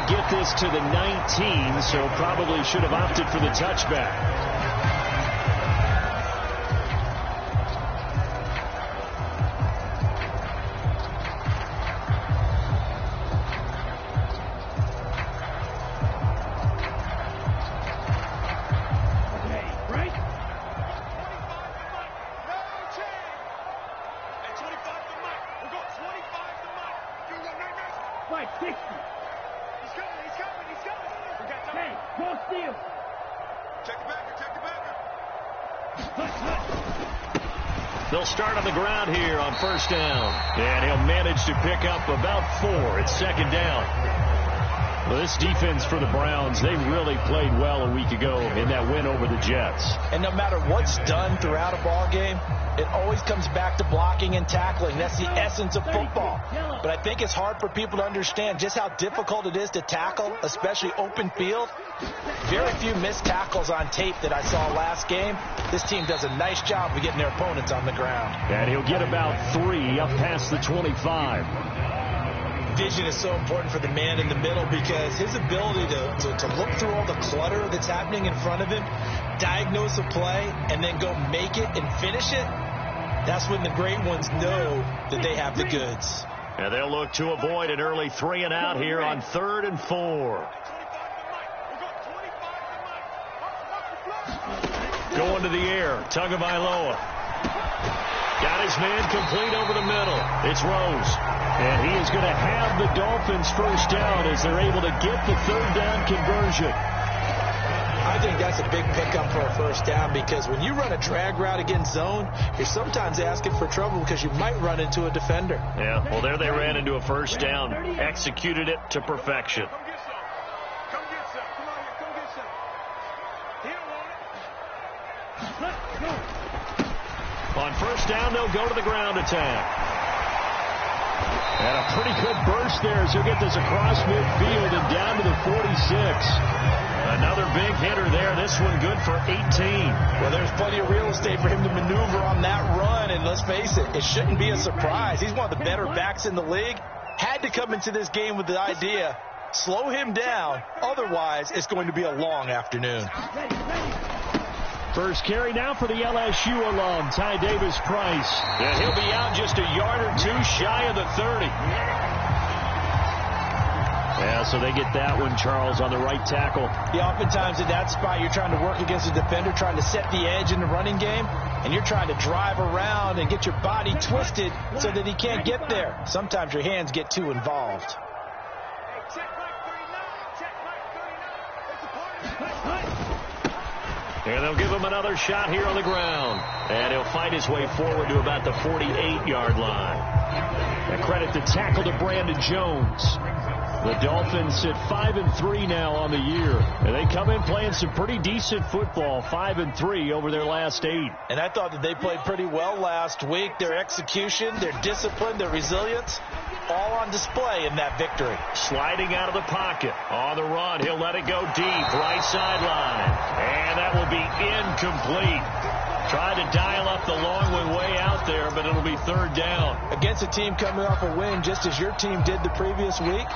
get this to the 19, so probably should have opted for the touchback. They'll start on the ground here on first down. And he'll manage to pick up about 4. It's second down. Well, this defense for the Browns, they really played well a week ago in that win over the Jets. And no matter what's done throughout a ball game, it always comes back to blocking and tackling. That's the essence of football. But I think it's hard for people to understand just how difficult it is to tackle, especially open field. Very few missed tackles on tape that I saw last game. This team does a nice job of getting their opponents on the ground. And he'll get about 3 up past the 25. Vision is so important for the man in the middle because his ability to look through all the clutter that's happening in front of him, diagnose a play, and then go make it and finish it, that's when the great ones know that they have the goods. And they'll look to avoid an early 3 and out here on 3rd and 4. Going to the air, Tagovailoa. Got his man complete over the middle. It's Rose. And he is going to have the Dolphins first down as they're able to get the 3rd down conversion. I think that's a big pickup for a first down because when you run a drag route against zone, you're sometimes asking for trouble because you might run into a defender. Yeah, well, there they ran into a first down. Executed it to perfection. On first down, they'll go to the ground attack. And a pretty good burst there as he'll get this across midfield and down to the 46. Another big hitter there. This one good for 18. Well, there's plenty of real estate for him to maneuver on that run. And let's face it, it shouldn't be a surprise. He's one of the better backs in the league. Had to come into this game with the idea, slow him down. Otherwise, it's going to be a long afternoon. First carry now for the LSU alum, Ty Davis-Price. And he'll be out just a yard or 2 shy of the 30. Yeah, so they get that one, Charles, on the right tackle. Yeah, oftentimes in that spot, you're trying to work against a defender, trying to set the edge in the running game, and you're trying to drive around and get your body twisted so that he can't get there. Sometimes your hands get too involved. And they'll give him another shot here on the ground. And he'll fight his way forward to about the 48-yard line. And credit the tackle to Brandon Jones. The Dolphins sit 5-3 now on the year. And they come in playing some pretty decent football, 5-3 over their last 8. And I thought that they played pretty well last week. Their execution, their discipline, their resilience, all on display in that victory. Sliding out of the pocket. On the run, he'll let it go deep, right sideline. And that will be incomplete. Tried to dial up the long one way out there, but it'll be 3rd down. Against a team coming off a win, just as your team did the previous week,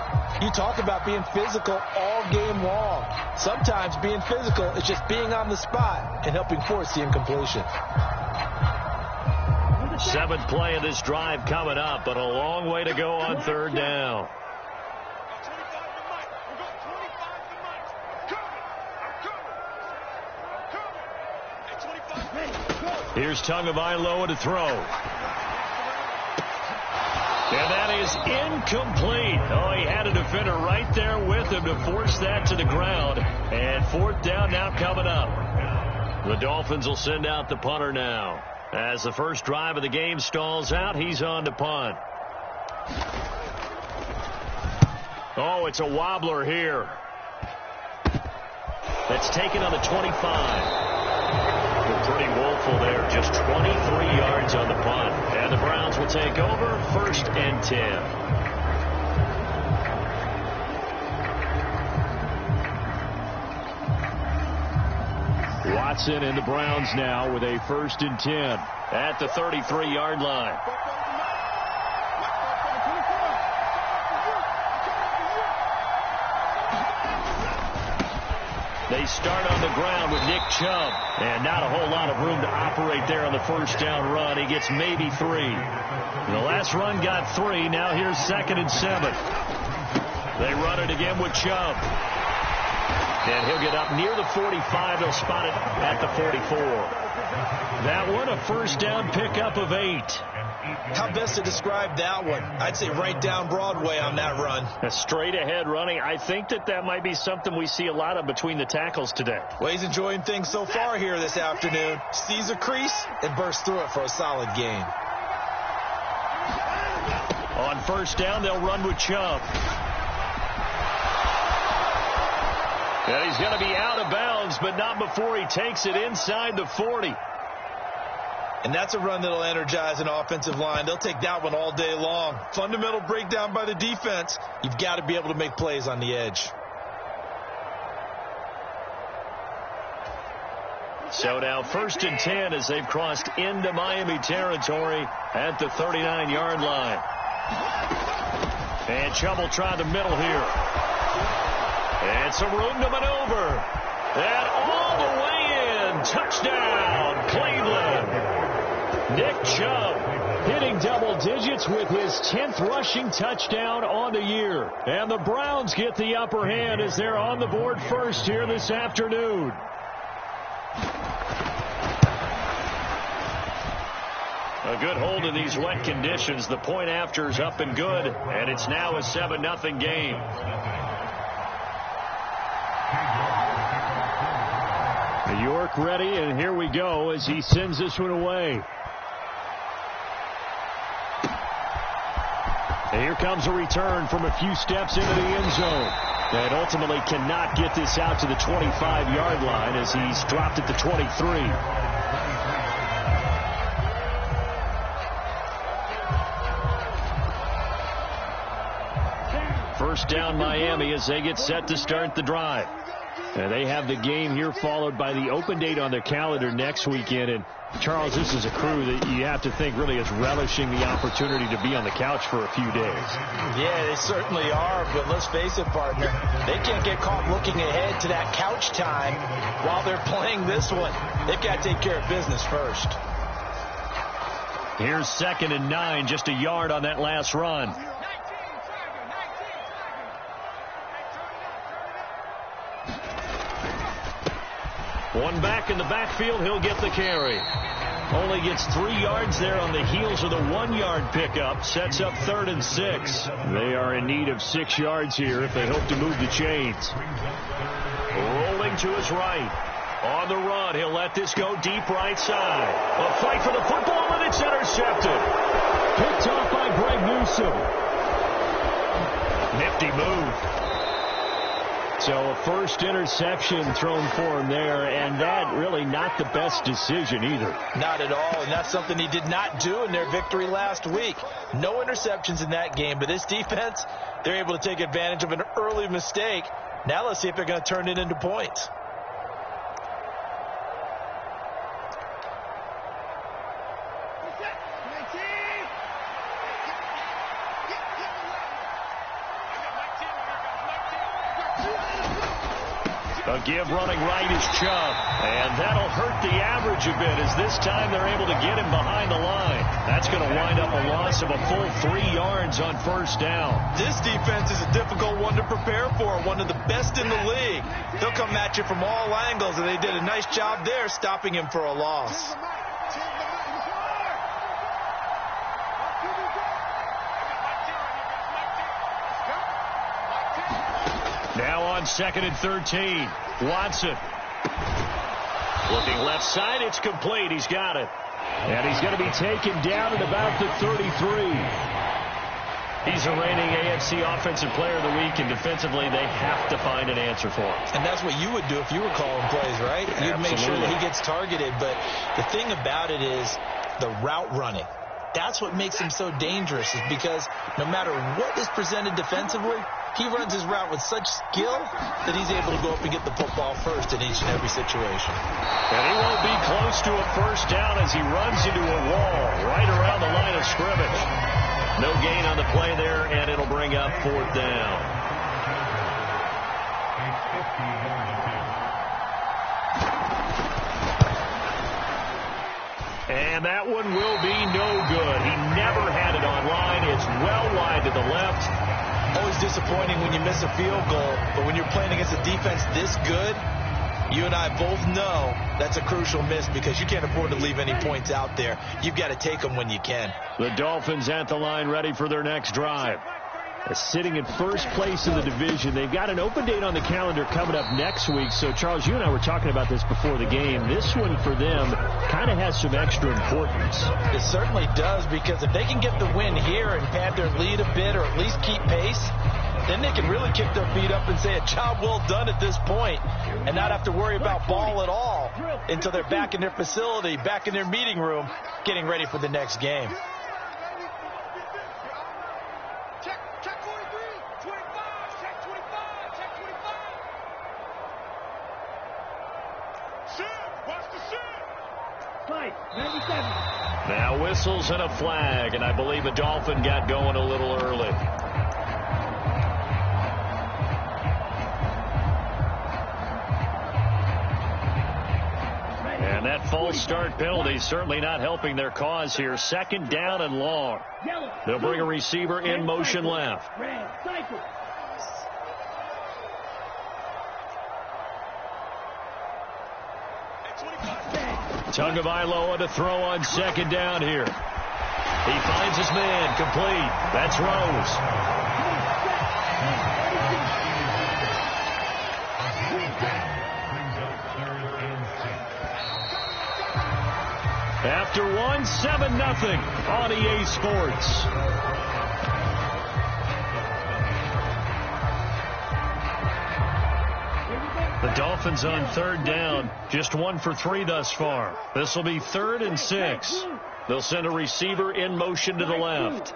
you talk about being physical all game long. Sometimes being physical is just being on the spot and helping force the incompletion. 7th play of this drive coming up, but a long way to go on 3rd down. Here's Tagovailoa to throw. And that is incomplete. Oh, he had a defender right there with him to force that to the ground. And 4th down now coming up. The Dolphins will send out the punter now. As the first drive of the game stalls out, he's on to punt. Oh, it's a wobbler here. That's taken on the 25. They're pretty woeful there. Just 23 yards on the punt. And the Browns will take over 1st and 10. Watson and the Browns now with a 1st and 10 at the 33-yard line. They start on the ground with Nick Chubb. And not a whole lot of room to operate there on the first down run. He gets maybe 3. The last run got 3. Now here's 2nd and 7. They run it again with Chubb. And he'll get up near the 45. They'll spot it at the 44. That one, a first down pickup of 8. How best to describe that one? I'd say right down Broadway on that run. A straight ahead running. I think that might be something we see a lot of between the tackles today. Well, he's enjoying things so far here this afternoon. Sees a crease and bursts through it for a solid gain. On first down, they'll run with Chubb. And he's going to be out of bounds, but not before he takes it inside the 40. And that's a run that'll energize an offensive line. They'll take that one all day long. Fundamental breakdown by the defense. You've got to be able to make plays on the edge. So now 1st and 10 as they've crossed into Miami territory at the 39-yard line. And Chubb will try the middle here. And some room to maneuver. And all the way in. Touchdown, Cleveland. Nick Chubb hitting double digits with his 10th rushing touchdown on the year. And the Browns get the upper hand as they're on the board first here this afternoon. A good hold in these wet conditions. The point after is up and good. And it's now a 7-0 game. York ready, and here we go as he sends this one away. And here comes a return from a few steps into the end zone. And ultimately cannot get this out to the 25-yard line as he's dropped at the 23. First down Miami as they get set to start the drive. And they have the game here followed by the open date on their calendar next weekend. And, Charles, this is a crew that you have to think really is relishing the opportunity to be on the couch for a few days. Yeah, they certainly are. But let's face it, partner, they can't get caught looking ahead to that couch time while they're playing this one. They've got to take care of business first. Here's 2nd and 9, just a yard on that last run. One back in the backfield, he'll get the carry. Only gets 3 yards there on the heels of the 1-yard pickup. Sets up 3rd and 6. They are in need of 6 yards here if they hope to move the chains. Rolling to his right. On the run, he'll let this go deep right side. A fight for the football, and it's intercepted. Picked off by Greg Newsome. Nifty move. So a first interception thrown for him there, and that really not the best decision either. Not at all, and that's something he did not do in their victory last week. No interceptions in that game, but this defense, they're able to take advantage of an early mistake. Now let's see if they're going to turn it into points. A give running right is Chubb. And that'll hurt the average a bit as this time they're able to get him behind the line. That's going to wind up a loss of a full 3 yards on first down. This defense is a difficult one to prepare for, one of the best in the league. They'll come at you from all angles, and they did a nice job there stopping him for a loss. Now on 2nd and 13. Watson. Looking left side. It's complete. He's got it. And he's going to be taken down at about the 33. He's the reigning AFC Offensive Player of the Week, and defensively they have to find an answer for him. And that's what you would do if you were calling plays, right? You'd make sure that he gets targeted. But the thing about it is the route running. That's what makes him so dangerous, is because no matter what is presented defensively, he runs his route with such skill that he's able to go up and get the football first in each and every situation. And he won't be close to a first down as he runs into a wall right around the line of scrimmage. No gain on the play there, and it'll bring up 4th down. And that one will be no good. He never had it on line. It's well wide to the left. Always disappointing when you miss a field goal, but when you're playing against a defense this good, you and I both know that's a crucial miss because you can't afford to leave any points out there. You've got to take them when you can. The Dolphins at the line ready for their next drive. Sitting in first place in the division. They've got an open date on the calendar coming up next week. So, Charles, you and I were talking about this before the game. This one for them kind of has some extra importance. It certainly does, because if they can get the win here and pad their lead a bit or at least keep pace, then they can really kick their feet up and say a job well done at this point and not have to worry about ball at all until they're back in their facility, back in their meeting room, getting ready for the next game. Now whistles and a flag, and I believe the Dolphin got going a little early. And that false start penalty certainly not helping their cause here. Second down and long. They'll bring a receiver in motion left. Tagovailoa to throw on second down here. He finds his man, complete. That's Rose. After one, 7-0 on EA Sports. The Dolphins on third down, just 1 for 3 thus far. This will be 3rd and 6. They'll send a receiver in motion to the left.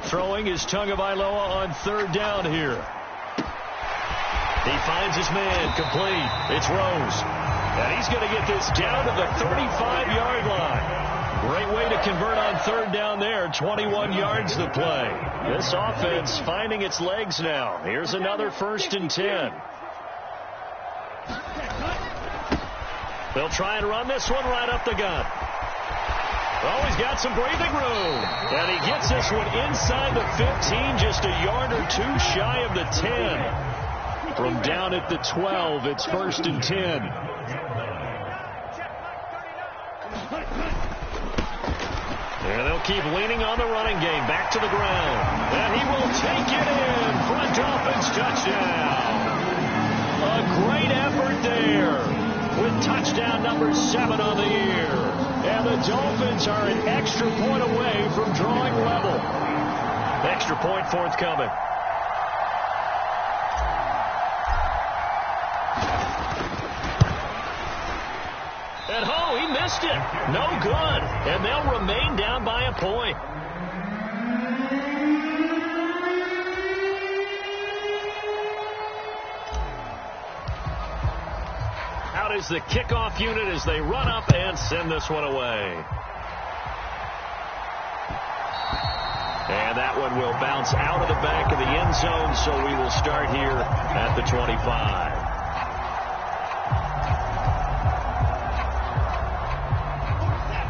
Throwing is Tagovailoa on third down here. He finds his man, complete. It's Rose. And he's going to get this down to the 35-yard line. Great way to convert on third down there. 21 yards to play. This offense finding its legs now. Here's another 1st and 10. They'll try and run this one right up the gut. Oh, he's got some breathing room. And he gets this one inside the 15, just a yard or 2 shy of the 10. From down at the 12, it's 1st and 10. And they'll keep leaning on the running game. Back to the ground. And he will take it in for a Dolphins touchdown. A great effort there with touchdown number 7 on the year. And the Dolphins are an extra point away from drawing level. Extra point forthcoming. And oh, he missed it. No good. And they'll remain down by a point. Out is the kickoff unit as they run up and send this one away. And that one will bounce out of the back of the end zone, so we will start here at the 25.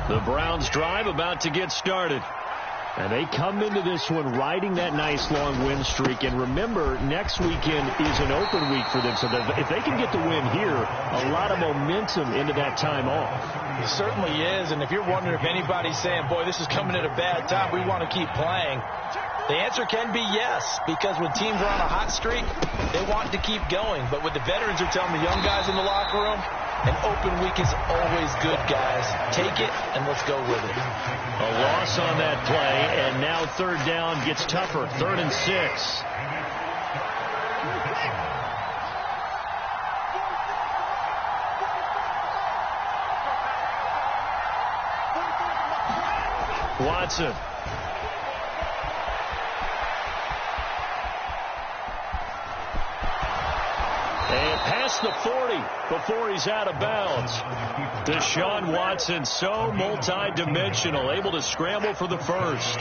The Browns drive about to get started. And they come into this one riding that nice long win streak. And remember, next weekend is an open week for them. So if they can get the win here, a lot of momentum into that time off. It certainly is. And if you're wondering if anybody's saying, boy, this is coming at a bad time, we want to keep playing, the answer can be yes. Because when teams are on a hot streak, they want to keep going. But what the veterans are telling the young guys in the locker room, an open week is always good, guys. Take it, and let's go with it. A loss on that play, and now third down gets tougher. 3rd and 6. Watson. And past the 40 before he's out of bounds. Deshaun Watson, so multi-dimensional, able to scramble for the first.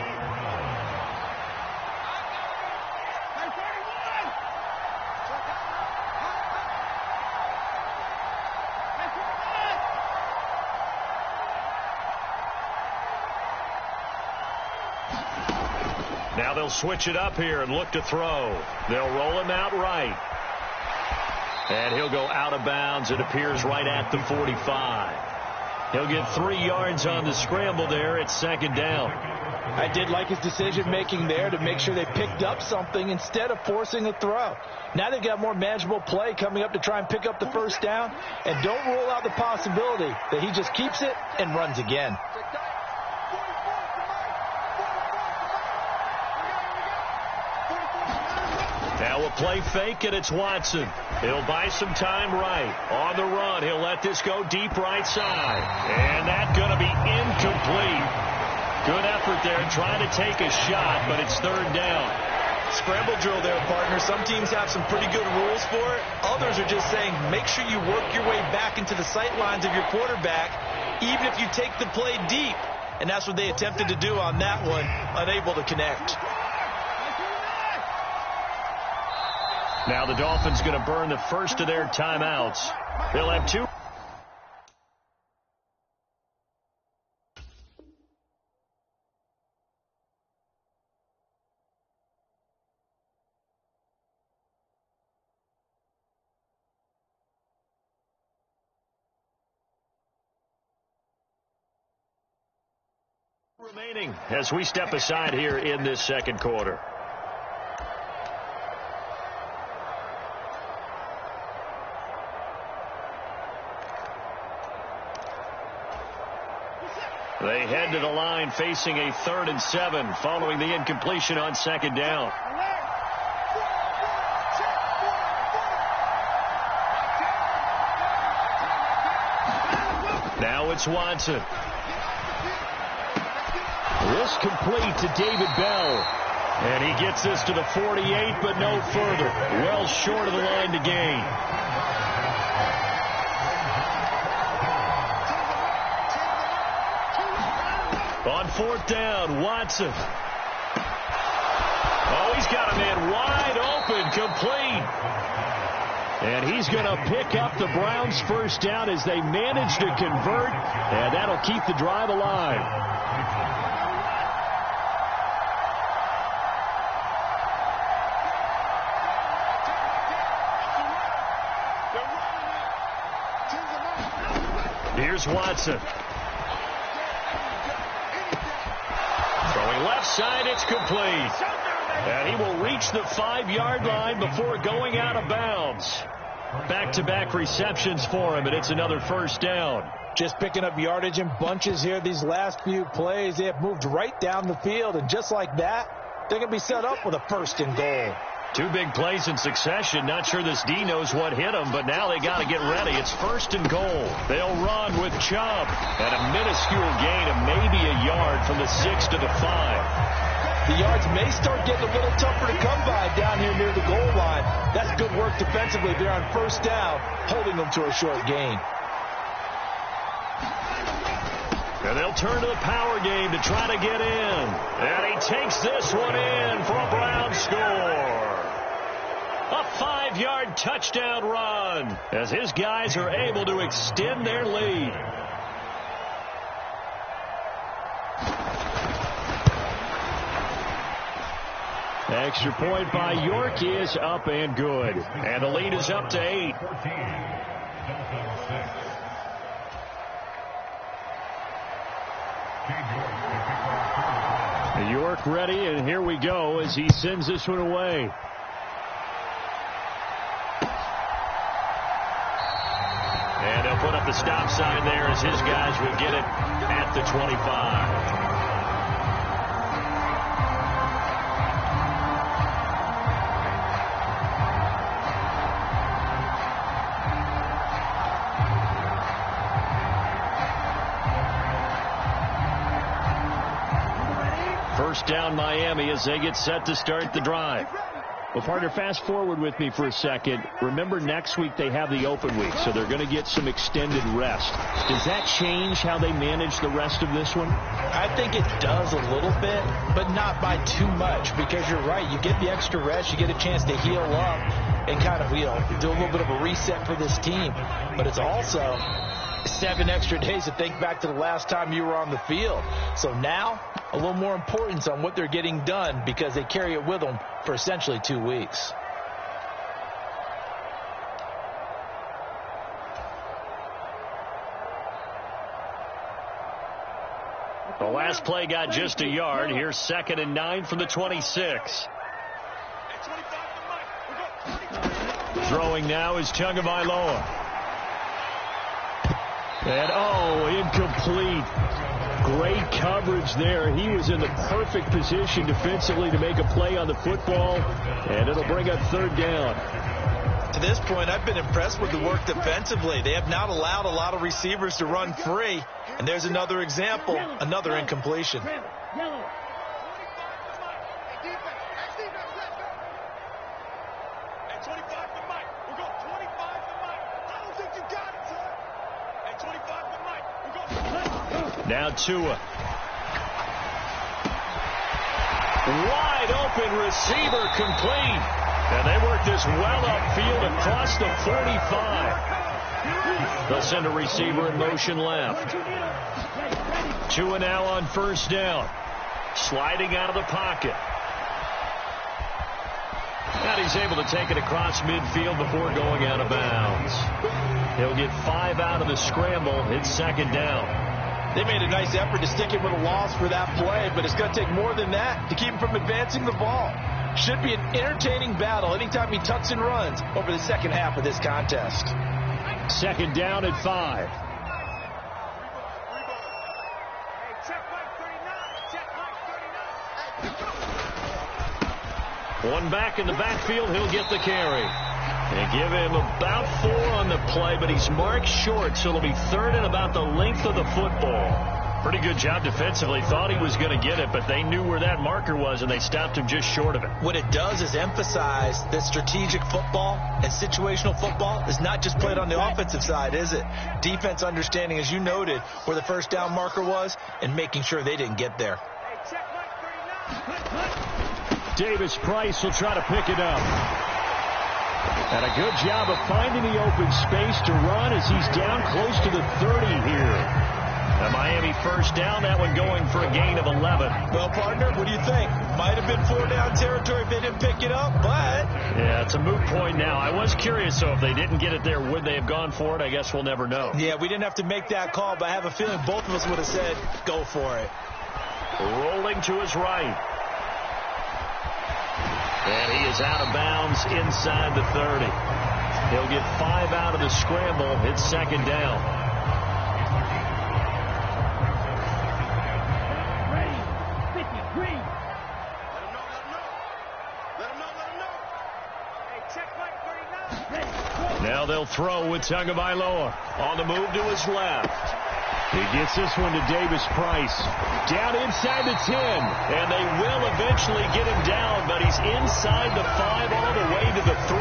Now they'll switch it up here and look to throw. They'll roll him out right. And he'll go out of bounds. It appears right at the 45. He'll get 3 yards on the scramble there at second down. I did like his decision-making there to make sure they picked up something instead of forcing a throw. Now they've got more manageable play coming up to try and pick up the first down. And don't rule out the possibility that he just keeps it and runs again. Now a play fake, and it's Watson. He'll buy some time right. On the run, he'll let this go deep right side. And that's going to be incomplete. Good effort there, trying to take a shot, but it's third down. Scramble drill there, partner. Some teams have some pretty good rules for it. Others are just saying make sure you work your way back into the sight lines of your quarterback, even if you take the play deep. And that's what they attempted to do on that one, unable to connect. Now the Dolphins going to burn the first of their timeouts. They'll have 2. Remaining as we step aside here in this second quarter. They head to the line facing a 3rd and 7 following the incompletion on second down. Now it's Watson. This complete to David Bell. And he gets this to the 48, but no further. Well short of the line to gain. On 4th down, Watson. Oh, he's got a man wide open, complete. And he's going to pick up the Browns' first down as they manage to convert, and that'll keep the drive alive. Here's Watson. Throwing left side, it's complete. And he will reach the 5-yard line before going out of bounds. Back-to-back receptions for him, and it's another first down. Just picking up yardage in bunches here these last few plays. They have moved right down the field, and just like that, they're going to be set up with a 1st and goal. 2 big plays in succession. Not sure this D knows what hit them, but now they got to get ready. It's 1st and goal. They'll run with Chubb. And a minuscule gain of maybe a yard from the 6 to the 5. The yards may start getting a little tougher to come by down here near the goal line. That's good work defensively there on 1st down, holding them to a short gain. And they'll turn to the power game to try to get in. And he takes this one in for a Browns score. A 5-yard touchdown run as his guys are able to extend their lead. Extra point by York is up and good. And the lead is up to 8. York ready, and here we go as he sends this one away. And they'll put up the stop sign there as his guys will get it at the 25. First down Miami as they get set to start the drive. Well, partner, fast forward with me for a second. Remember, next week they have the open week, so they're going to get some extended rest. Does that change how they manage the rest of this one? I think it does a little bit, but not by too much, because you're right. You get the extra rest. You get a chance to heal up and kind of, do a little bit of a reset for this team. But it's also 7 extra days to think back to the last time you were on the field. So now, a little more importance on what they're getting done because they carry it with them for essentially 2 weeks. The last play got just a yard. Here's 2nd and 9 from the 26. Throwing now is Tagovailoa. And, incomplete. Great coverage there. He was in the perfect position defensively to make a play on the football, and it'll bring up 3rd down. To this point, I've been impressed with the work defensively. They have not allowed a lot of receivers to run free. And there's another example, another incompletion. Now Tua. Wide open receiver complete. And they work this well upfield across the 45. They'll send a receiver in motion left. Tua now on 1st down. Sliding out of the pocket. And he's able to take it across midfield before going out of bounds. He'll get 5 out of the scramble. It's 2nd down. They made a nice effort to stick him with a loss for that play, but it's going to take more than that to keep him from advancing the ball. Should be an entertaining battle anytime he tucks and runs over the second half of this contest. 2nd down at 5. One back in the backfield, he'll get the carry. And give him about 4 on the play, but he's marked short, so it'll be 3rd and about the length of the football. Pretty good job defensively. Thought he was going to get it, but they knew where that marker was, and they stopped him just short of it. What it does is emphasize that strategic football and situational football is not just played on the offensive side, is it? Defense understanding, as you noted, where the 1st down marker was and making sure they didn't get there. Davis Price will try to pick it up. And a good job of finding the open space to run as he's down close to the 30 here. A Miami 1st down, that one going for a gain of 11. Well, partner, what do you think? Might have been 4-down territory if they didn't pick it up, but... Yeah, it's a moot point now. I was curious, so if they didn't get it there, would they have gone for it? I guess we'll never know. Yeah, we didn't have to make that call, but I have a feeling both of us would have said, go for it. Rolling to his right. And he is out of bounds inside the 30. He'll get 5 out of the scramble. It's 2nd down. Now they'll throw with Tagovailoa on the move to his left. He gets this one to Davis Price. Down inside the 10. And they will eventually get him down, but he's inside the 5 all the way to the 3.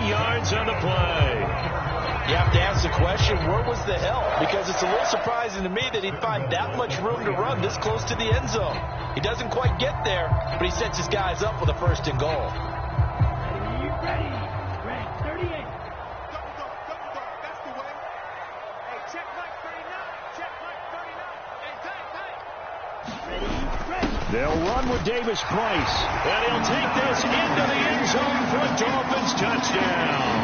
23 yards on the play. You have to ask the question, where was the help? Because it's a little surprising to me that he'd find that much room to run this close to the end zone. He doesn't quite get there, but he sets his guys up with a 1st and goal. Ready. 38. They'll run with Davis Price, and he'll take this into the end zone for a Dolphins touchdown.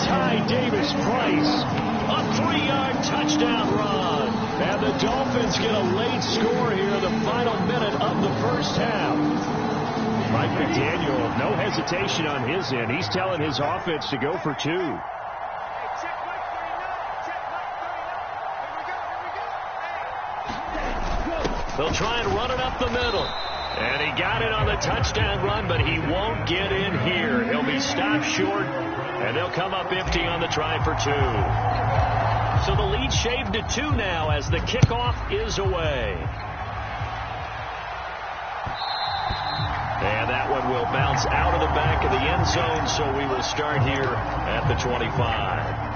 Ty Davis Price, a 3-yard touchdown run. And the Dolphins get a late score here in the final minute of the 1st half. Mike McDaniel, no hesitation on his end. He's telling his offense to go for 2. They'll try and run it up the middle. And he got it on the touchdown run, but he won't get in here. He'll be stopped short, and they'll come up empty on the try for 2. So the lead shaved to 2 now as the kickoff is away. And that one will bounce out of the back of the end zone, so we will start here at the 25.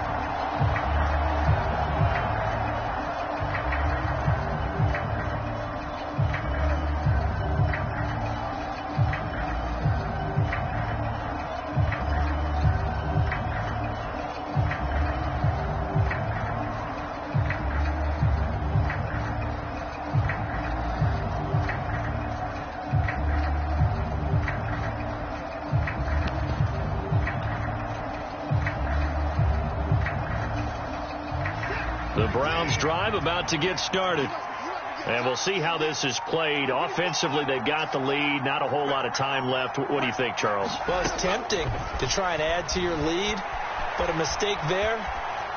Browns drive about to get started. And we'll see how this is played. Offensively, they've got the lead. Not a whole lot of time left. What do you think, Charles? Well, it's tempting to try and add to your lead, but a mistake there,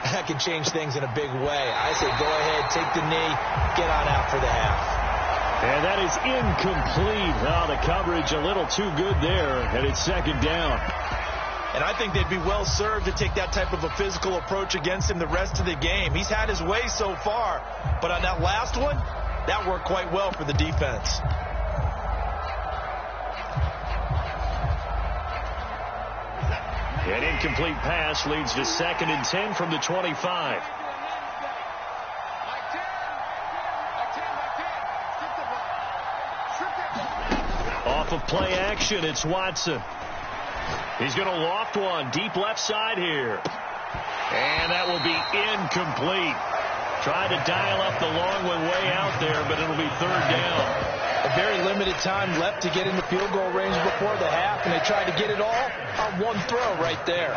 that can change things in a big way. I say go ahead, take the knee, get on out for the half. And that is incomplete. Oh, the coverage a little too good there, and it's second down. And I think they'd be well served to take that type of a physical approach against him the rest of the game. He's had his way so far, but on that last one, that worked quite well for the defense. An incomplete pass leads to 2nd and 10 from the 25. Off of play action, it's Watson. He's going to loft one deep left side here. And that will be incomplete. Trying to dial up the long one way out there, but it'll be 3rd down. A very limited time left to get into field goal range before the half, and they tried to get it all on one throw right there.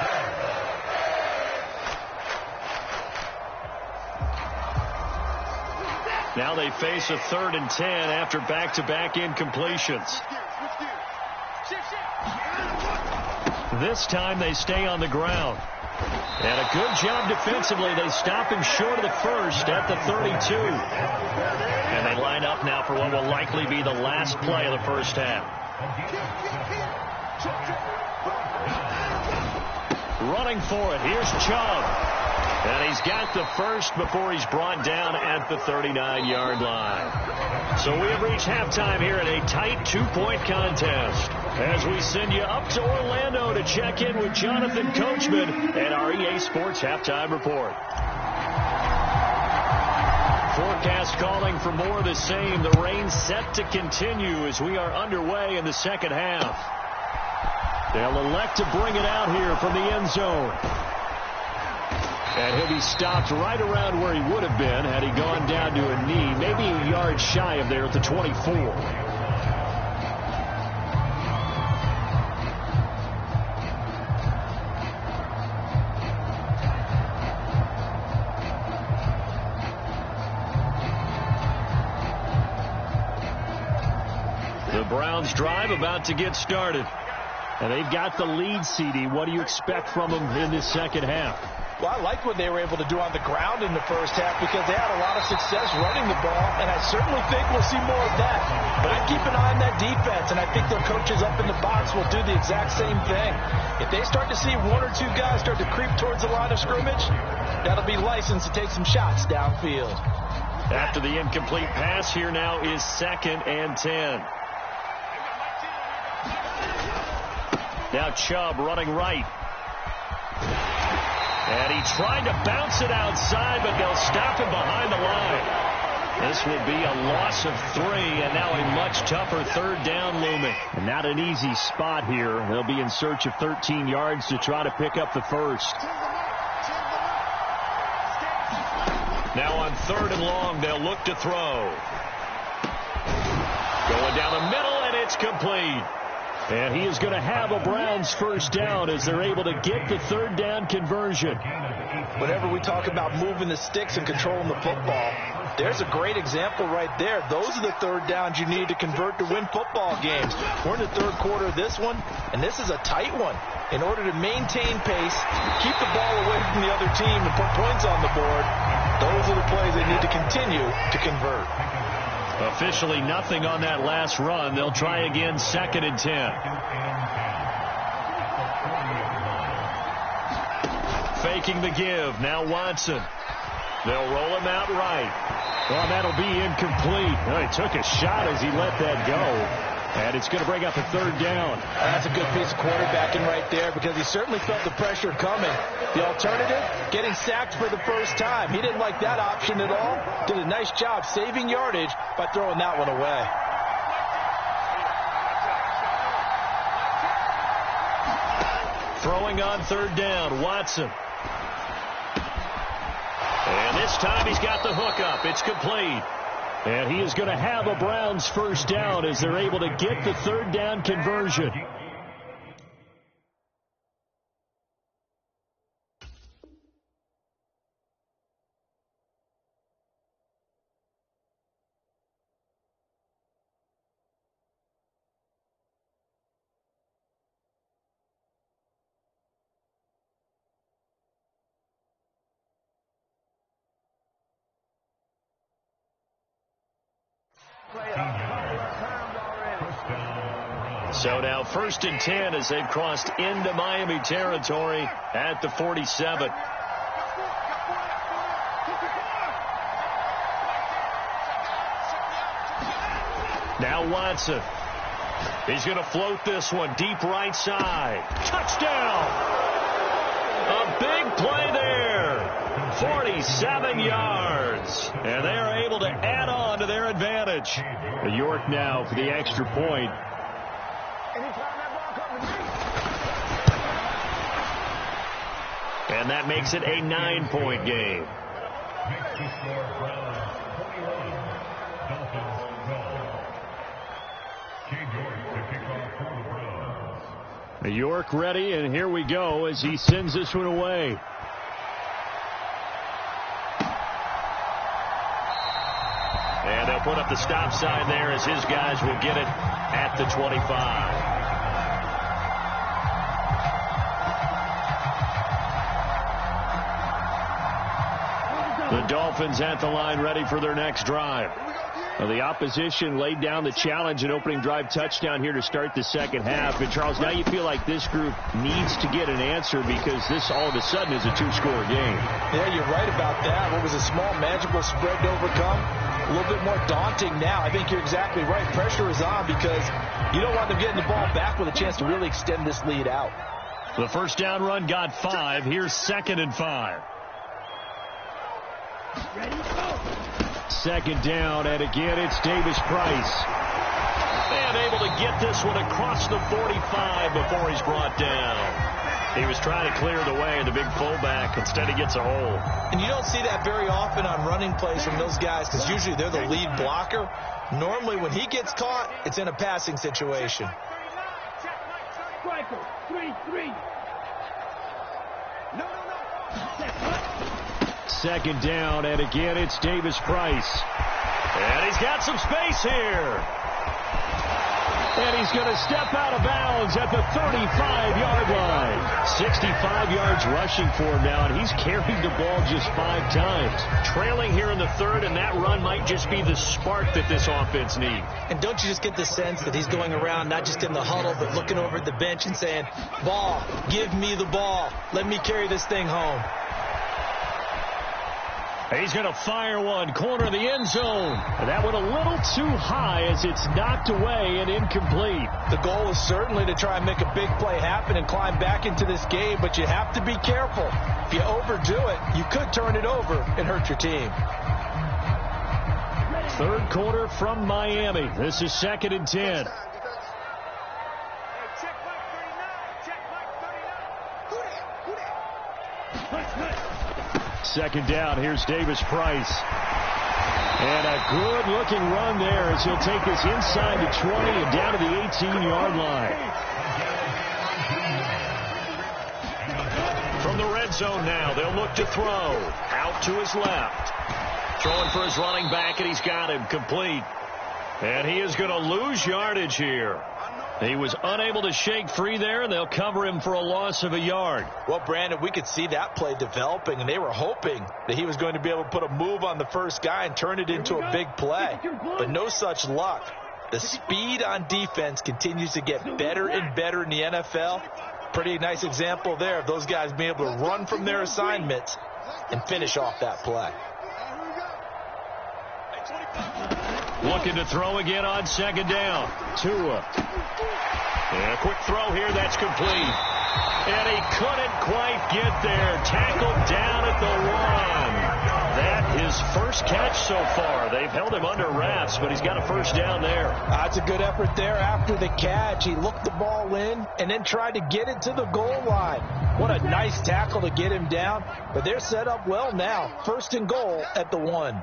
Now they face a 3rd and 10 after back-to-back incompletions. This time they stay on the ground. And a good job defensively. They stop him short of the first at the 32. And they line up now for what will likely be the last play of the first half. Running for it. Here's Chubb. And he's got the first before he's brought down at the 39-yard line. So we have reached halftime here in a tight 2-point contest as we send you up to Orlando to check in with Jonathan Coachman and our EA Sports Halftime Report. Forecast calling for more of the same. The rain set to continue as we are underway in the second half. They'll elect to bring it out here from the end zone. And he'll be stopped right around where he would have been had he gone down to a knee, maybe a yard shy of there at the 24. The Browns drive about to get started. And they've got the lead, CD. What do you expect from them in this second half? Well, I like what they were able to do on the ground in the first half because they had a lot of success running the ball, and I certainly think we'll see more of that. But I'd keep an eye on that defense, and I think their coaches up in the box will do the exact same thing. If they start to see 1 or 2 guys start to creep towards the line of scrimmage, that'll be license to take some shots downfield. After the incomplete pass, here now is 2nd and 10. Now Chubb running right. And he tried to bounce it outside, but they'll stop him behind the line. This will be a loss of 3, and now a much tougher 3rd down looming. And not an easy spot here. They'll be in search of 13 yards to try to pick up the first. Now on 3rd and long, they'll look to throw. Going down the middle, and it's complete. And he is going to have a Browns first down as they're able to get the 3rd down conversion. Whenever we talk about moving the sticks and controlling the football, there's a great example right there. Those are the 3rd downs you need to convert to win football games. We're in the 3rd quarter of this one, and this is a tight one. In order to maintain pace, keep the ball away from the other team, and put points on the board, those are the plays they need to continue to convert. Officially nothing on that last run. They'll try again, 2nd and 10. Faking the give. Now Watson. They'll roll him out right. Well, that'll be incomplete. Well, he took a shot as he let that go. And it's going to bring up a 3rd down. That's a good piece of quarterbacking right there because he certainly felt the pressure coming. The alternative, getting sacked for the first time. He didn't like that option at all. Did a nice job saving yardage by throwing that one away. Throwing on 3rd down, Watson. And this time he's got the hook up. It's complete. And he is going to have a Browns first down as they're able to get the 3rd down conversion. So now 1st and 10 as they've crossed into Miami territory at the 47. Now Watson. He's going to float this one deep right side. Touchdown! A big play there. 47 yards. And they are able to add on to their advantage. New York now for the extra point. And that makes it a 9-point game. New York ready, and here we go as he sends this one away. And they'll put up the stop sign there as his guys will get it at the 25. The Dolphins at the line ready for their next drive. Well, the opposition laid down the challenge and opening drive touchdown here to start the second half. And, Charles, now you feel like this group needs to get an answer because this all of a sudden is a 2-score game. Yeah, you're right about that. What was a small, manageable spread to overcome? A little bit more daunting now. I think you're exactly right. Pressure is on because you don't want them getting the ball back with a chance to really extend this lead out. The first down run got 5. Here's 2nd and 5. Ready, go. 2nd down, and again it's Davis Price. And able to get this one across the 45 before he's brought down. He was trying to clear the way, and the big fullback instead he gets a hole. And you don't see that very often on running plays from those guys because usually they're the lead blocker. Normally when he gets caught, it's in a passing situation. Striker, 3-3. No. 2nd down, and again it's Davis Price. And he's got some space here. And he's going to step out of bounds at the 35-yard line. 65 yards rushing for him now, and he's carried the ball just 5 times. Trailing here in the 3rd, and that run might just be the spark that this offense needs. And don't you just get the sense that he's going around not just in the huddle, but looking over at the bench and saying, ball, give me the ball. Let me carry this thing home. He's going to fire one, corner of the end zone. And that went a little too high as it's knocked away and incomplete. The goal is certainly to try and make a big play happen and climb back into this game, but you have to be careful. If you overdo it, you could turn it over and hurt your team. 3rd quarter from Miami. This is 2nd and 10. Second down, here's Davis Price. And a good-looking run there as he'll take this inside the 20 and down to the 18-yard line. From the red zone now, they'll look to throw. Out to his left. Throwing for his running back, and he's got him complete. And he is going to lose yardage here. He was unable to shake free there, and they'll cover him for a loss of a yard. Well, Brandon, we could see that play developing, and they were hoping that he was going to be able to put a move on the first guy and turn it into a big play. But no such luck. The speed on defense continues to get better and better in the NFL. Pretty nice example there of those guys being able to run from their assignments and finish off that play. Looking to throw again on 2nd down. Tua. And a quick throw here, that's complete. And he couldn't quite get there. Tackled down at the 1. That his first catch so far. They've held him under wraps, but he's got a first down there. That's a good effort there after the catch. He looked the ball in and then tried to get it to the goal line. What a nice tackle to get him down. But they're set up well now. 1st and goal at the 1.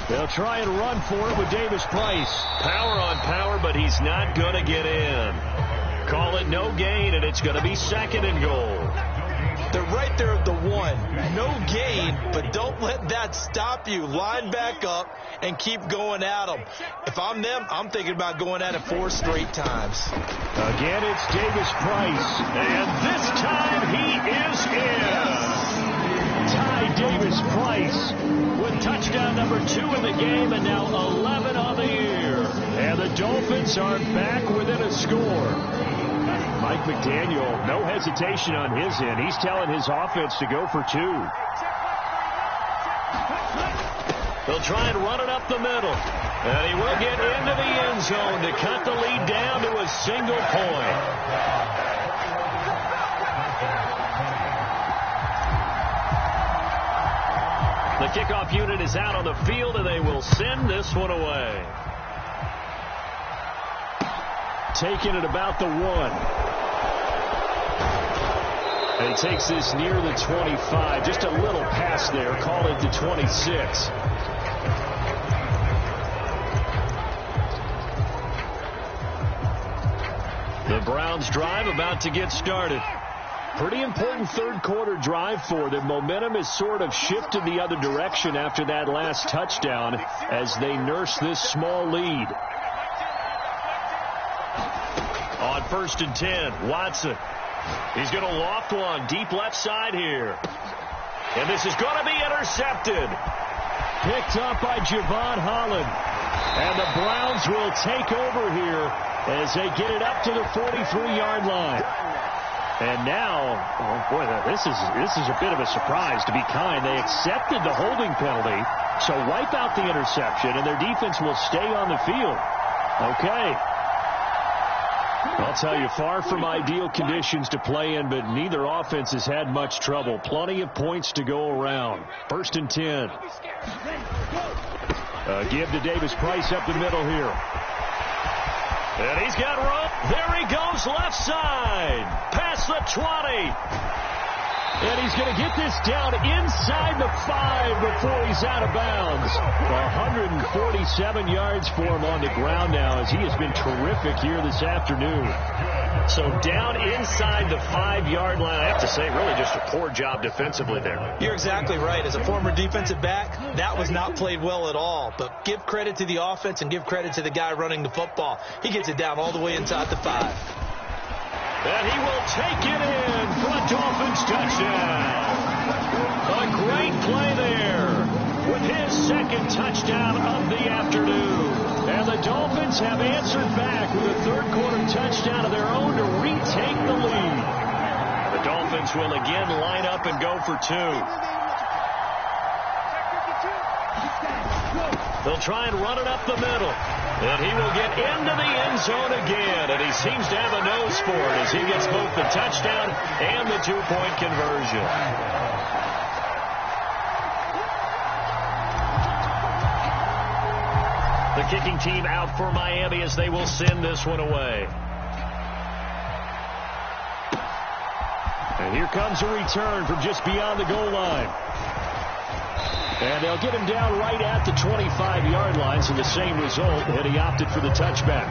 They'll try and run for it with Davis Price. Power on power, but he's not going to get in. Call it no gain, and it's going to be 2nd and goal. They're right there at the 1. No gain, but don't let that stop you. Line back up and keep going at them. If I'm them, I'm thinking about going at it 4 straight times. Again, it's Davis Price. And this time he is in. Ty Davis Price with touchdown number Dolphins are back within a score. Mike McDaniel, no hesitation on his end. He's telling his offense to go for two. They'll try and run it up the middle. And he will get into the end zone to cut the lead down to a single point. The kickoff unit is out on the field, and they will send this one away. Taking it about the 1. And he takes this near the 25. Just a little pass there. Call it the 26. The Browns drive about to get started. Pretty important third quarter drive for them. Momentum has sort of shifted the other direction after that last touchdown as they nurse this small lead. On 1st and 10, Watson. He's going to loft one deep left side here. And this is going to be intercepted. Picked up by Javon Holland. And the Browns will take over here as they get it up to the 43-yard line. And now, oh boy, this is a bit of a surprise, to be kind. They accepted the holding penalty, so wipe out the interception, and their defense will stay on the field. Okay. I'll tell you, far from ideal conditions to play in, but neither offense has had much trouble. Plenty of points to go around. 1st and 10. Give to Davis Price up the middle here. And he's got room. There he goes, left side. Past the 20. And he's going to get this down inside the 5 before he's out of bounds. 147 yards for him on the ground now, as he has been terrific here this afternoon. So down inside the 5-yard line. I have to say, really just a poor job defensively there. You're exactly right. As a former defensive back, that was not played well at all. But give credit to the offense and give credit to the guy running the football. He gets it down all the way inside the 5. And he will take it in for a Dolphins touchdown. A great play there with his second touchdown of the afternoon. And the Dolphins have answered back with a third quarter touchdown of their own to retake the lead. The Dolphins will again line up and go for two. They'll try and run it up the middle. And he will get into the end zone again. And he seems to have a nose for it as he gets both the touchdown and the two-point conversion. The kicking team out for Miami as they will send this one away. And here comes a return from just beyond the goal line. And they'll get him down right at the 25-yard line, so the same result, and he opted for the touchback.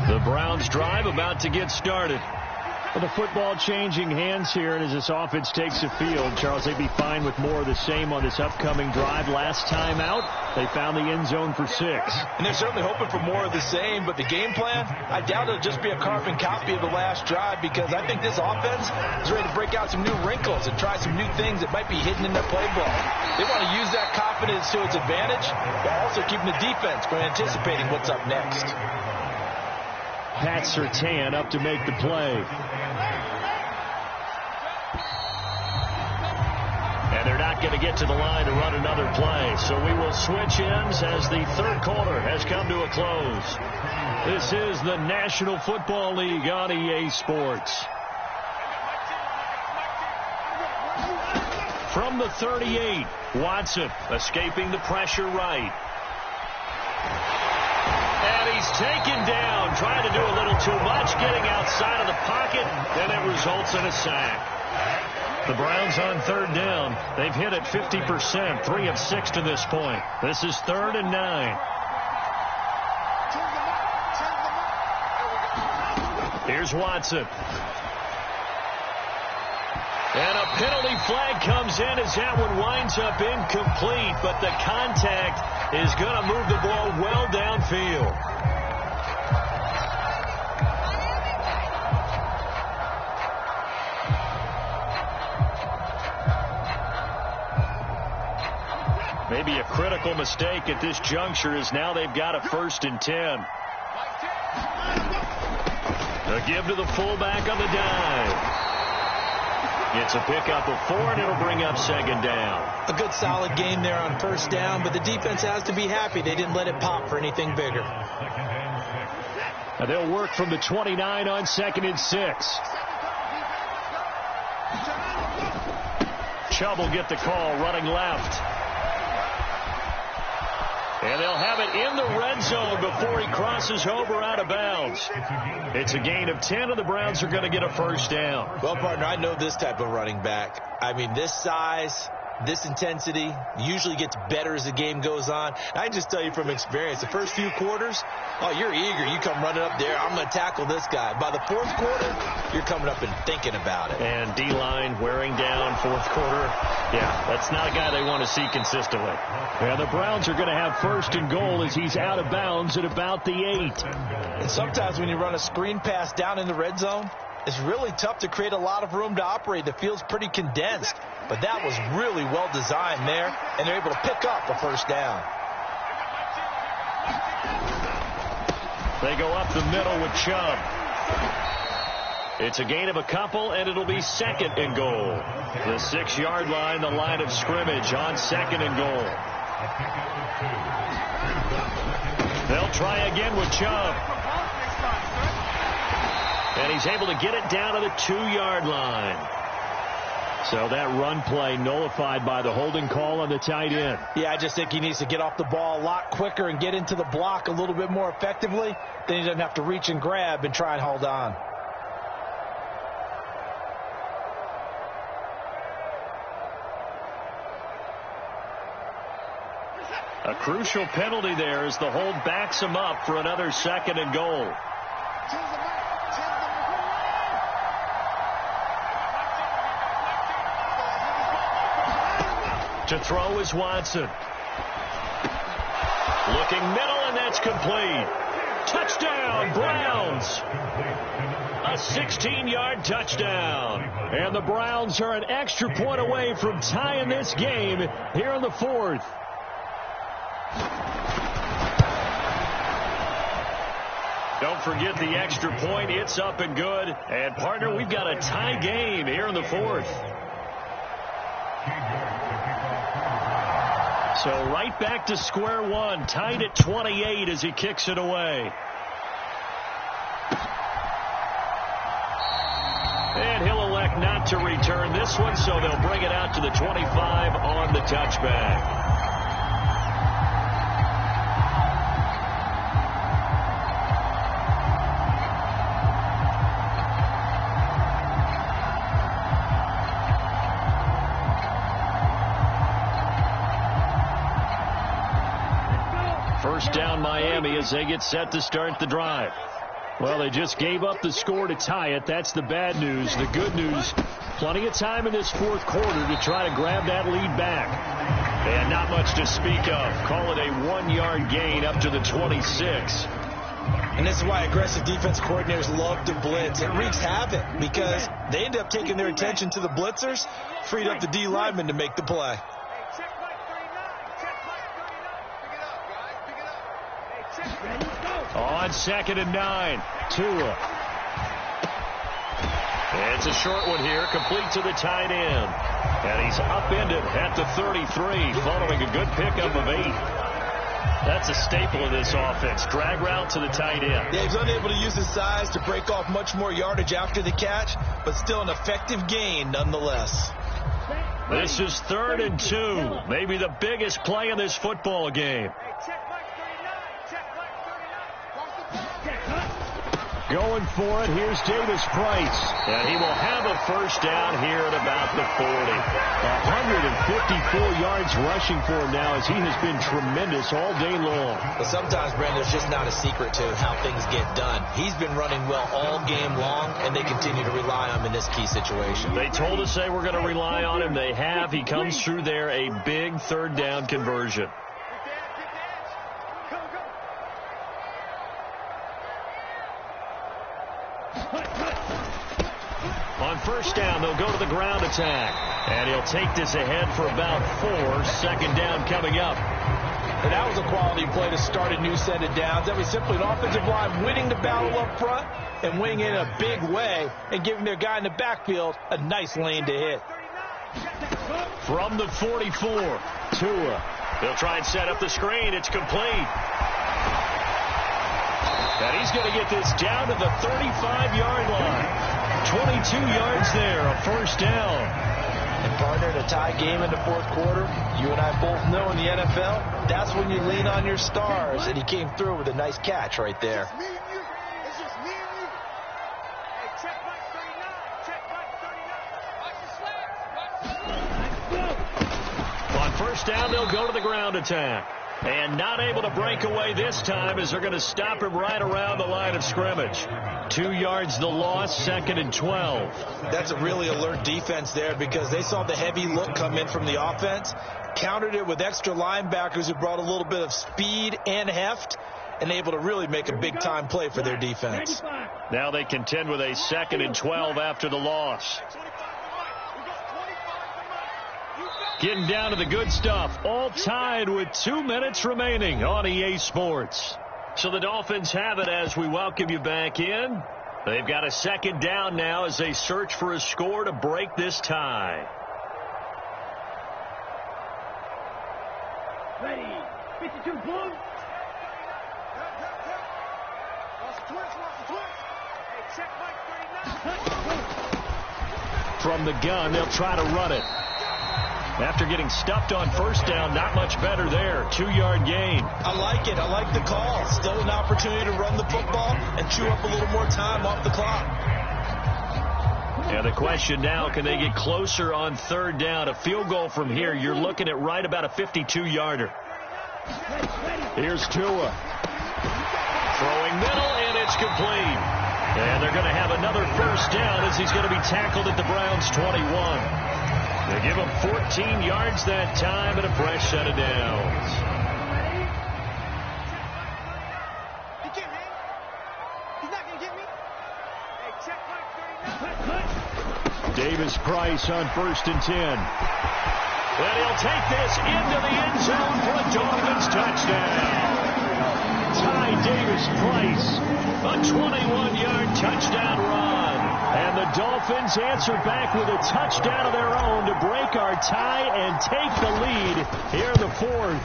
The Browns drive about to get started. Well, the football changing hands here, and as this offense takes the field, Charles, they'd be fine with more of the same on this upcoming drive. Last time out, they found the end zone for 6. And they're certainly hoping for more of the same, but the game plan, I doubt it'll just be a carbon copy of the last drive, because I think this offense is ready to break out some new wrinkles and try some new things that might be hidden in their playbook. They want to use that confidence to its advantage, while also keeping the defense from anticipating what's up next. Pat Surtain up to make the play. And they're not going to get to the line to run another play. So we will switch ends as the third quarter has come to a close. This is the National Football League on EA Sports. From the 38, Watson escaping the pressure right. And he's taken down, trying to do a little too much, getting outside of the pocket, and it results in a sack. The Browns on third down. They've hit it 50%, 3 of 6 to this point. This is 3rd and 9. Here's Watson. And a penalty flag comes in as that one winds up incomplete, but the contact is going to move the ball well downfield. Maybe a critical mistake at this juncture is now they've got a 1st and 10. A give to the fullback on the dive. It's a pickup of 4, and it'll bring up 2nd down. A good solid game there on 1st down, but the defense has to be happy they didn't let it pop for anything bigger. Now they'll work from the 29 on 2nd and 6. Chubb will get the call, running left. And they'll have it in the red zone before he crosses over out of bounds. It's a gain of 10, and the Browns are going to get a 1st down. Well, partner, I know this type of running back. I mean, this size, this intensity usually gets better as the game goes on. I can just tell you from experience, the first few quarters, oh, you're eager. You come running up there, I'm going to tackle this guy. By the 4th quarter, you're coming up and thinking about it. And D-line wearing down 4th quarter. Yeah, that's not a guy they want to see consistently. And the Browns are going to have 1st and goal as he's out of bounds at about the 8. And sometimes when you run a screen pass down in the red zone, it's really tough to create a lot of room to operate. The field's pretty condensed. But that was really well designed there, and they're able to pick up a 1st down. They go up the middle with Chubb. It's a gain of a couple, and it'll be 2nd and goal. The 6-yard line, the line of scrimmage on 2nd and goal. They'll try again with Chubb. And he's able to get it down to the 2-yard line. So that run play nullified by the holding call on the tight end. Yeah, I just think he needs to get off the ball a lot quicker and get into the block a little bit more effectively. Then he doesn't have to reach and grab and try and hold on. A crucial penalty there as the hold backs him up for another 2nd and goal. To throw is Watson. Looking middle, and that's complete. Touchdown, Browns. A 16-yard touchdown. And the Browns are an extra point away from tying this game here in the 4th. Don't forget the extra point. It's up and good. And, partner, we've got a tie game here in the 4th. So right back to square one, tied at 28 as he kicks it away. And he'll elect not to return this one, so they'll bring it out to the 25 on the touchback. First down Miami as they get set to start the drive. Well, they just gave up the score to tie it. That's the bad news. The good news, plenty of time in this 4th quarter to try to grab that lead back. And not much to speak of. Call it a 1-yard gain up to the 26. And this is why aggressive defense coordinators love to blitz. It wreaks havoc because they end up taking their attention to the blitzers, freed up the D lineman to make the play. On 2nd and 9, Tua. It's a short one here, complete to the tight end. And he's upended at the 33, following a good pickup of 8. That's a staple of this offense. Drag route to the tight end. Yeah, he's unable to use his size to break off much more yardage after the catch, but still an effective gain nonetheless. This is 3rd and 2, maybe the biggest play in this football game. Going for it, here's Davis Price. And he will have a 1st down here at about the 40. 154 yards rushing for him now as he has been tremendous all day long. But sometimes, Brandon, there's just not a secret to how things get done. He's been running well all game long, and they continue to rely on him in this key situation. They told us they were going to rely on him. They have. He comes through there, a big 3rd down conversion. On 1st down, they'll go to the ground attack. And he'll take this ahead for about 4. Second down coming up. And that was a quality play to start a new set of downs. That was simply an offensive line winning the battle up front and winning it in a big way and giving their guy in the backfield a nice lane to hit. From the 44, Tua. They'll try and set up the screen. It's complete. And he's going to get this down to the 35-yard line. 22 yards there, a first down. And partner, in a tie game in the fourth quarter, you and I both know in the NFL, that's when you lean on your stars. And he came through with a nice catch right there. It's just me and you. Hey, check back 39. Check back 39. Watch the slab. On first down, they'll go to the ground attack. And not able to break away this time as they're going to stop him right around the line of scrimmage. 2 yards the loss, 2nd and 12. That's a really alert defense there because they saw the heavy look come in from the offense, countered it with extra linebackers who brought a little bit of speed and heft, and able to really make a big-time play for their defense. Now they contend with a 2nd and 12 after the loss. Getting down to the good stuff, all tied with 2 minutes remaining on EA Sports. So the Dolphins have it as we welcome you back in. They've got a second down now as they search for a score to break this tie. Ready. 52 boom. Hey, check back 39. From the gun, they'll try to run it. After getting stuffed on first down, not much better there. 2-yard gain. I like it. I like the call. Still an opportunity to run the football and chew up a little more time off the clock. Yeah, the question now, can they get closer on third down? A field goal from here, you're looking at right about a 52-yarder. Here's Tua. Throwing middle, and it's complete. And they're going to have another first down as he's going to be tackled at the Browns' 21. They give him 14 yards that time and a fresh set of downs. He can't hang. He's not going to get me. Hey, check back 39. Davis Price on 1st and 10. And he'll take this into the end zone for a Dolphins touchdown. Ty Davis Price, a 21-yard touchdown run. And the Dolphins answer back with a touchdown of their own to break our tie and take the lead here in the 4th.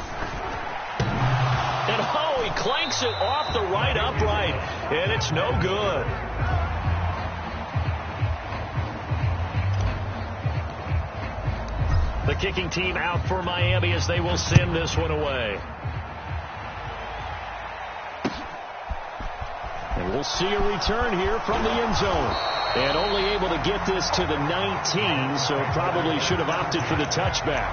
And oh, he clanks it off the right upright, and it's no good. The kicking team out for Miami as they will send this one away. And we'll see a return here from the end zone. And only able to get this to the 19, so probably should have opted for the touchback.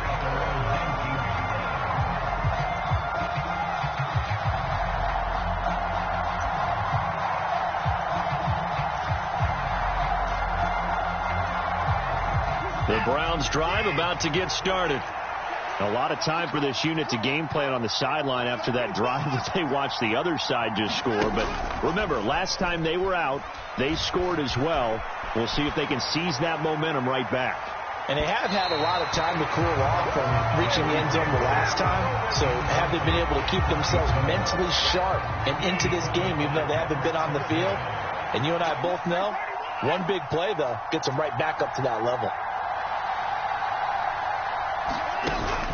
The Browns drive about to get started. A lot of time for this unit to game plan on the sideline after that drive that they watched the other side just score. But remember, last time they were out, they scored as well. We'll see if they can seize that momentum right back. And they have had a lot of time to cool off from reaching the end zone the last time. So have they been able to keep themselves mentally sharp and into this game even though they haven't been on the field? And you and I both know, one big play, though, gets them right back up to that level.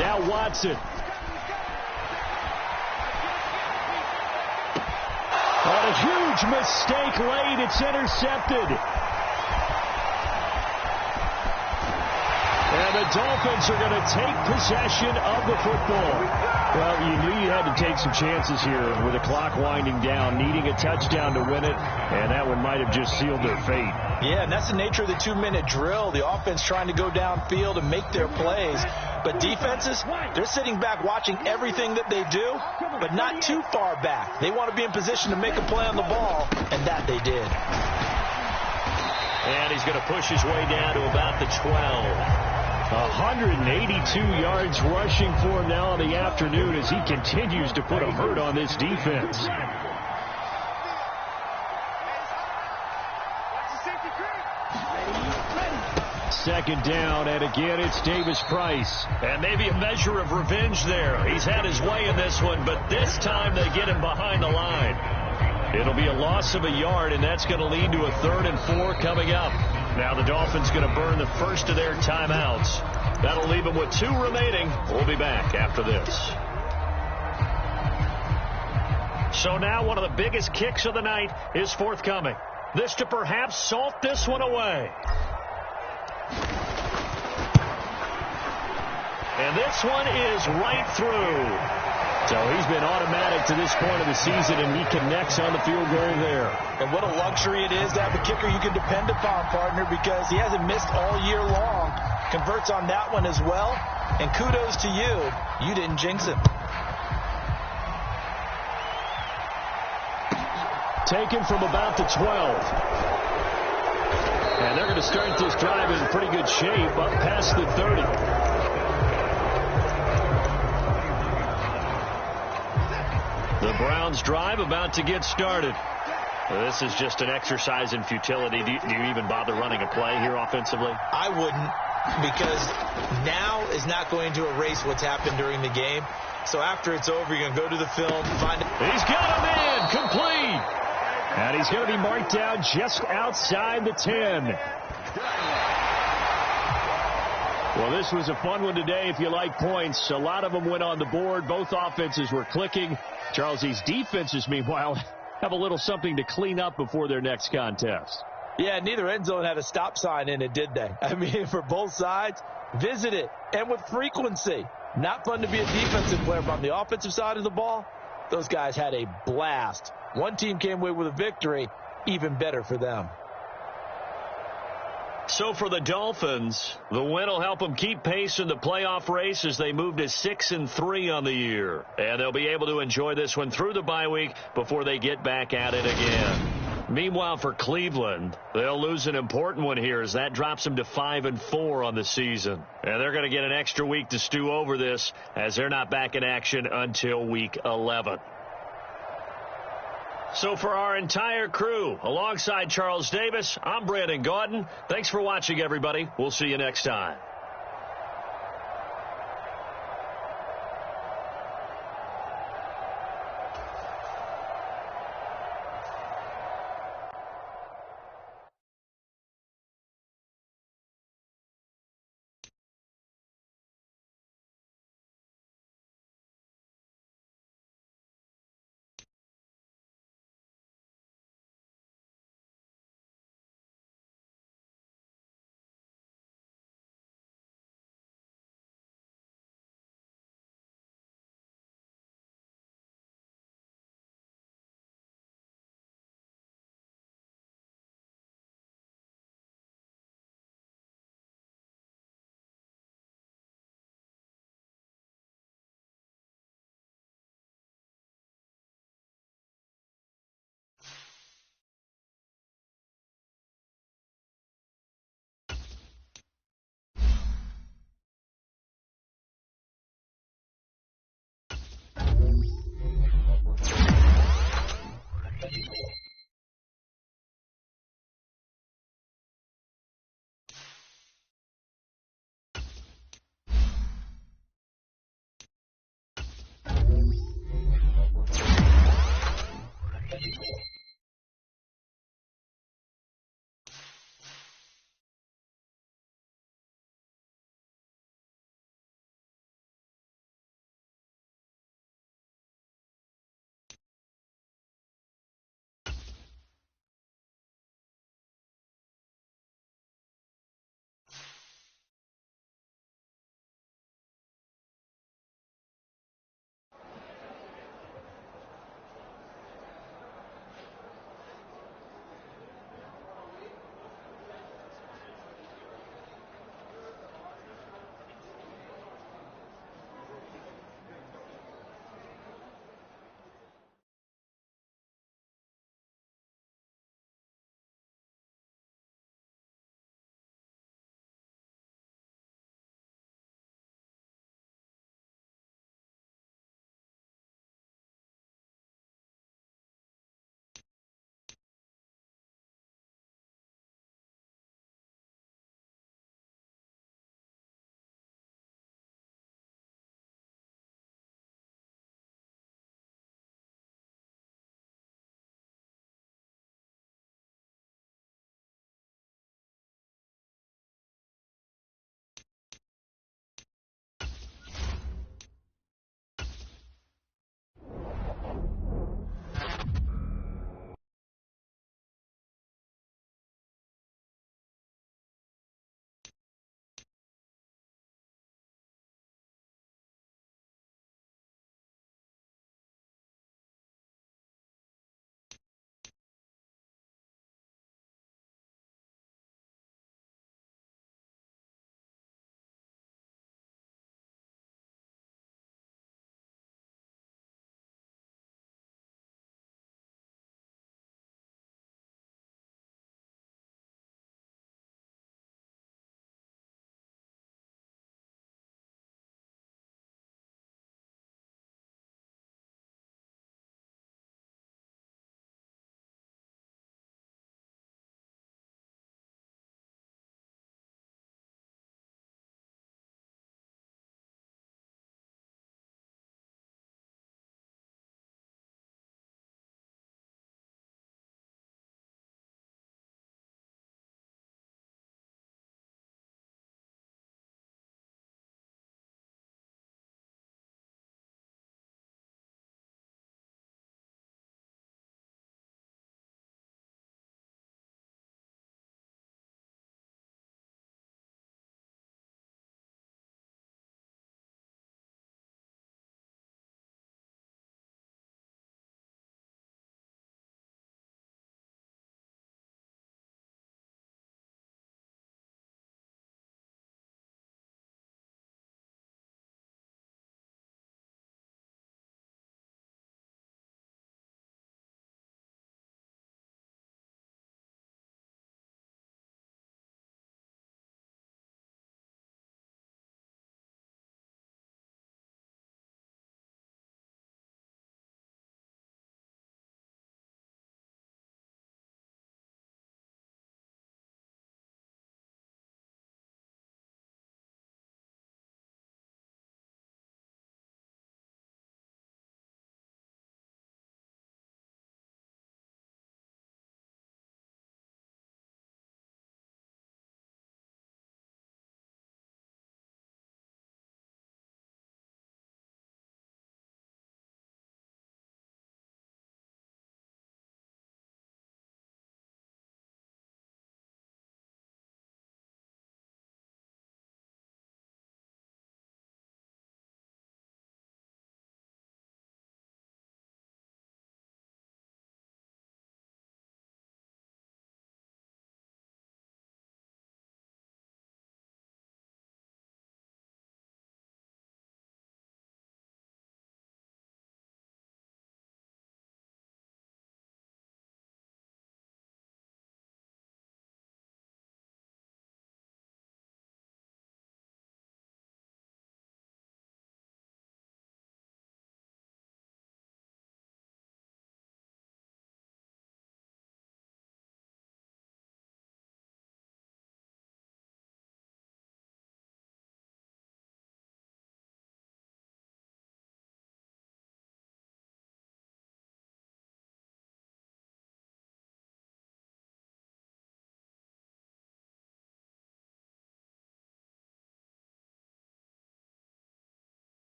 Now Watson. On a huge mistake late, it's intercepted. And the Dolphins are going to take possession of the football. Well, you knew you had to take some chances here with the clock winding down, needing a touchdown to win it, and that one might have just sealed their fate. Yeah, and that's the nature of the 2-minute drill. The offense trying to go downfield and make their plays. But defenses, they're sitting back watching everything that they do, but not too far back. They want to be in position to make a play on the ball, and that they did. And he's going to push his way down to about the 12. 182 yards rushing for him now in the afternoon as he continues to put a hurt on this defense. second down, and again it's Davis-Price. And maybe a measure of revenge there. He's had his way in this one, but this time they get him behind the line. It'll be a loss of a yard, and that's going to lead to a 3rd and 4 coming up. Now the Dolphins going to burn the first of their timeouts. That'll leave them with 2 remaining. We'll be back after this. So now one of the biggest kicks of the night is forthcoming. This to perhaps salt this one away. And this one is right through. So he's been automatic to this point of the season, and he connects on the field goal there. And what a luxury it is to have a kicker you can depend upon, partner, because he hasn't missed all year long. Converts on that one as well. And kudos to you. You didn't jinx him. Taken from about the 12. And they're going to start this drive in pretty good shape up past the 30. The Browns drive about to get started. This is just an exercise in futility. Do you even bother running a play here offensively? I wouldn't, because now is not going to erase what's happened during the game. So after it's over, you're going to go to the film, find it. He's got him in, complete. And he's going to be marked down just outside the 10. Well, this was a fun one today if you like points. A lot of them went on the board. Both offenses were clicking. Charles, these defenses, meanwhile, have a little something to clean up before their next contest. Yeah, neither end zone had a stop sign in it, did they? I mean, for both sides, visit it, and with frequency. Not fun to be a defensive player, but on the offensive side of the ball, those guys had a blast. One team came away with a victory, even better for them. So for the Dolphins, the win will help them keep pace in the playoff race as they move to 6-3 on the year. And they'll be able to enjoy this one through the bye week before they get back at it again. Meanwhile, for Cleveland, they'll lose an important one here as that drops them to 5-4 on the season. And they're going to get an extra week to stew over this as they're not back in action until week 11. So for our entire crew, alongside Charles Davis, I'm Brandon Gaudin. Thanks for watching, everybody. We'll see you next time.